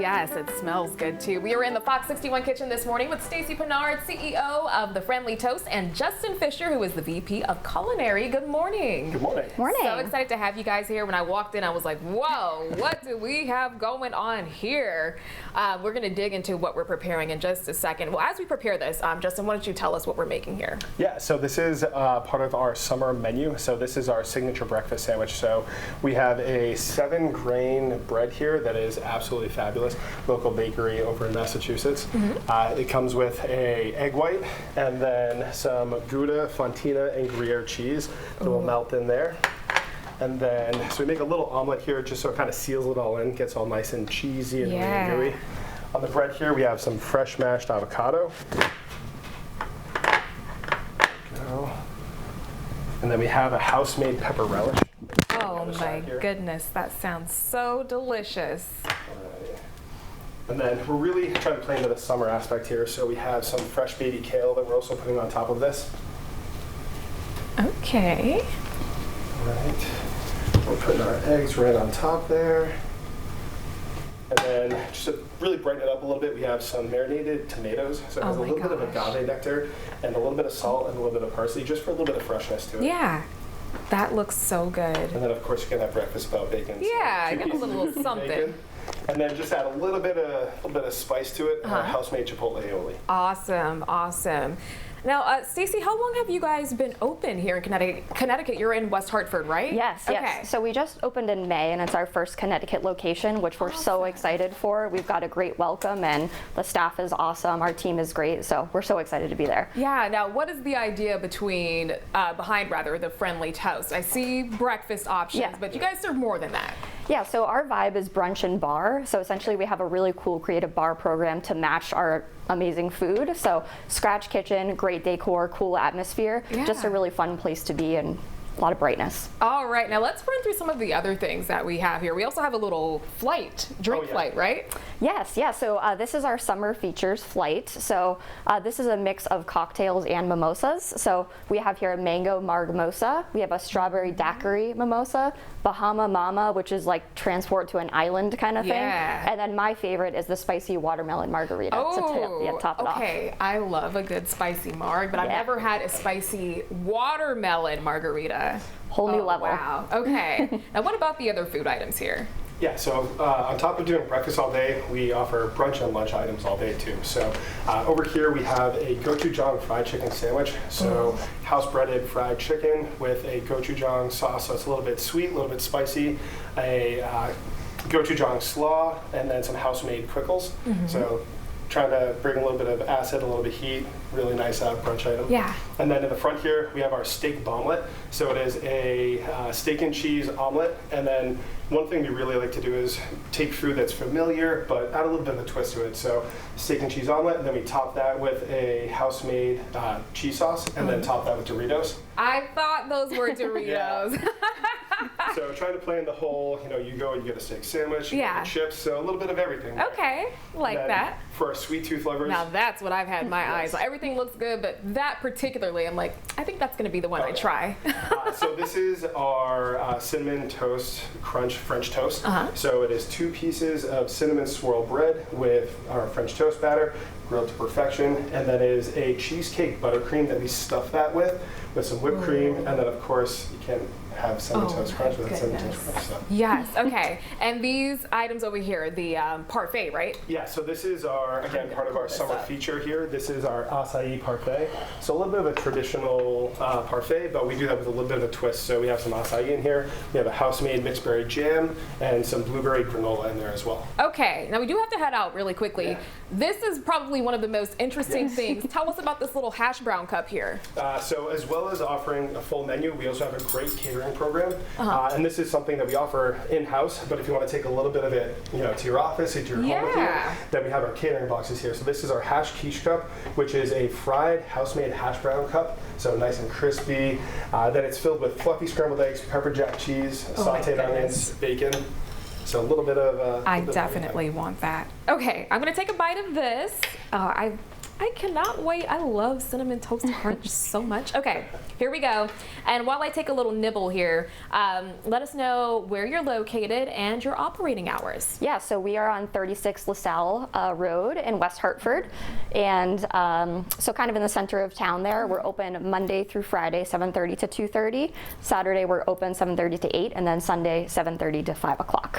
Yes, it smells good too. We are in the Fox 61 kitchen this morning with Stacy Pennard, CEO of the Friendly Toast, and Justin Fischer, who is the VP of Culinary. Good morning. Good morning. Morning. So excited to have you guys here. When I walked in, I was like, whoa, what do we have going on here? We're going to dig into what we're preparing in just a second. Well, as we prepare this, Justin, why don't you tell us what we're making here? Yeah, so this is part of our summer menu. So this is our signature breakfast sandwich. So we have a 7-grain bread here that is absolutely fabulous. Local bakery over in Massachusetts. It comes with a egg white and then some Gouda, Fontina, and Gruyere cheese that will melt in there. And then, so we make a little omelet here just so it kind of seals it all in, gets all nice and cheesy and gooey. On the bread here, we have some fresh mashed avocado. And then we have a house-made pepper relish. Oh my goodness, that sounds so delicious. And then we're really trying to play into the summer aspect here, so we have some fresh baby kale that we're also putting on top of this. Okay. All right. We're putting our eggs right on top there. And then just to really brighten it up a little bit, we have some marinated tomatoes. So it has a little bit of agave nectar and a little bit of salt and a little bit of parsley, just for a little bit of freshness to it. Yeah, that looks so good. And then of course you can have breakfast without bacon. Yeah, so get a little something. Bacon. And then just add a little bit of spice to it, house-made chipotle aioli. Awesome, awesome. Now, Stacy, how long have you guys been open here in Connecticut? You're in West Hartford, right? Yes, okay. yes. So we just opened in May, and it's our first Connecticut location, which we're so excited for. We've got a great welcome, and the staff is awesome. Our team is great, so we're so excited to be there. Yeah. Now, what is the idea behind the Friendly Toast? I see breakfast options, but you guys serve more than that. Yeah, so our vibe is brunch and bar. So essentially we have a really cool creative bar program to match our amazing food. So scratch kitchen, great decor, cool atmosphere, just a really fun place to be and a lot of brightness. All right, now let's run through some of the other things that we have here. We also have a little drink flight, right? Yes, yeah, so this is our summer features flight. So this is a mix of cocktails and mimosas. So we have here a mango margamosa, we have a strawberry daiquiri mimosa, Bahama Mama, which is like transport to an island kind of thing. And then my favorite is the spicy watermelon margarita to top it off. Okay, I love a good spicy marg, but I've never had a spicy watermelon margarita. Whole new level. Wow, okay. Now what about the other food items here? Yeah, so on top of doing breakfast all day, we offer brunch and lunch items all day too. So over here we have a gochujang fried chicken sandwich. So house-breaded fried chicken with a gochujang sauce, so it's a little bit sweet, a little bit spicy, a gochujang slaw, and then some house-made quickles. So trying to bring a little bit of acid, a little bit of heat, really nice brunch item. Yeah. And then in the front here, we have our steak bomblet. So it is a steak and cheese omelet. And then one thing we really like to do is take food that's familiar, but add a little bit of a twist to it. So steak and cheese omelet, and then we top that with a house-made cheese sauce, and then top that with Doritos. I thought those were Doritos. So trying to play in the whole, you get a steak sandwich, you get the chips, so a little bit of everything. Okay, like that. For our sweet tooth lovers. Now that's what I've had my eyes on. Everything looks good, but that particularly, I'm like, I think that's gonna be the one I try. So this is our cinnamon toast crunch French toast. So it is 2 pieces of cinnamon swirl bread with our French toast batter, grilled to perfection, and that is a cheesecake buttercream that we stuff that with some whipped cream, and then of course you can have cinnamon toast crunch with cinnamon toast crunch. So. Yes, okay. And these items over here, the parfait, right? Yeah, so this is our, again, part of our summer feature here. This is our Acai Parfait. So a little bit of a traditional parfait, but we do that with a little bit of a twist. So we have some acai in here, we have a house-made mixed berry jam, and some blueberry granola in there as well. Okay, now we do have to head out really quickly. This is probably one of the most interesting things. Tell us about this little hash brown cup here. So as well as offering a full menu, we also have a great catering program. And this is something that we offer in-house, but if you want to take a little bit of it to your office, to your home with you, then we have our catering boxes here. So this is our hash quiche cup, which is a fried house-made hash brown cup, so nice and crispy. Then it's filled with fluffy scrambled eggs, pepper jack cheese, sauteed onions, bacon. So a little bit of. I definitely want that. Okay, I'm gonna take a bite of this. I cannot wait. I love Cinnamon Toast Crunch so much. Okay, here we go. And while I take a little nibble here, let us know where you're located and your operating hours. Yeah, so we are on 36 LaSalle Road in West Hartford. And so kind of in the center of town there. We're open Monday through Friday, 7:30 to 2:30. Saturday, we're open 7:30 to 8, and then Sunday, 7:30 to 5 o'clock.